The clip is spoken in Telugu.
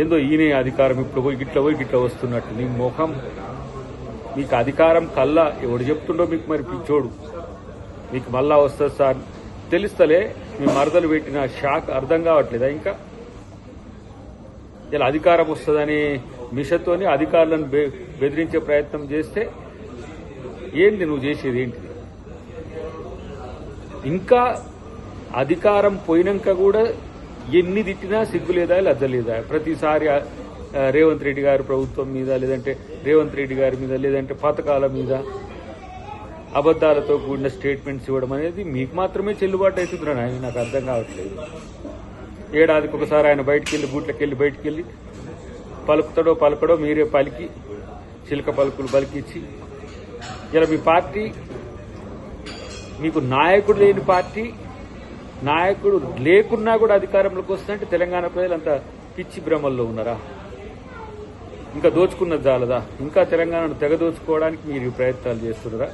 ఏందో ఈయనే అధికారం ఇప్పుడు పోయి గిట్ల వస్తున్నట్టు నీ ముఖం. మీకు అధికారం కల్లా ఎవడు చెప్తుండో మీకు మరి పిచ్చోడు. మీకు మళ్ళా వస్తుంది సార్ తెలుస్తలే. మీ మరదలు పెట్టిన షాక్ అర్థం కావట్లేదా? ఇంకా ఇలా అధికారం వస్తుందని మిషతోని అధికారులను బెదిరించే ప్రయత్నం చేస్తే ఏంది నువ్వు చేసేది ఏంటిది? ఇంకా అధికారం పోయినాక కూడా ఎన్ని తిట్టినా సిగ్గు లేదా లజ్జ లేదా? ప్రతిసారి రేవంత్ రెడ్డి గారి ప్రభుత్వం మీద, లేదంటే రేవంత్ రెడ్డి గారి మీద, లేదంటే పథకాల మీద అబద్దాలతో కూడిన స్టేట్మెంట్స్ ఇవ్వడం అనేది మీకు మాత్రమే చెల్లుబాటు అవుతుందిరా నాయన. నాకు అర్థం కావట్లేదు. ఏడాదికి ఒకసారి ఆయన గూట్లకెళ్ళి బయటికి పలుకడో మీరే పలికి చిలక పలుకులు పలికిచ్చి ఇలా మీ పార్టీ, మీకు నాయకుడు లేని పార్టీ, నాయకుడు లేకున్నా కూడా అధికారంలోకి వస్తుందంటే తెలంగాణ ప్రజలంతా పిచ్చి భ్రమల్లో ఉన్నారా? ఇంకా దోచుకున్నది చాలదా? ఇంకా తెలంగాణను తెగదోచుకోవడానికి మీరు ప్రయత్నాలు చేస్తున్నారా?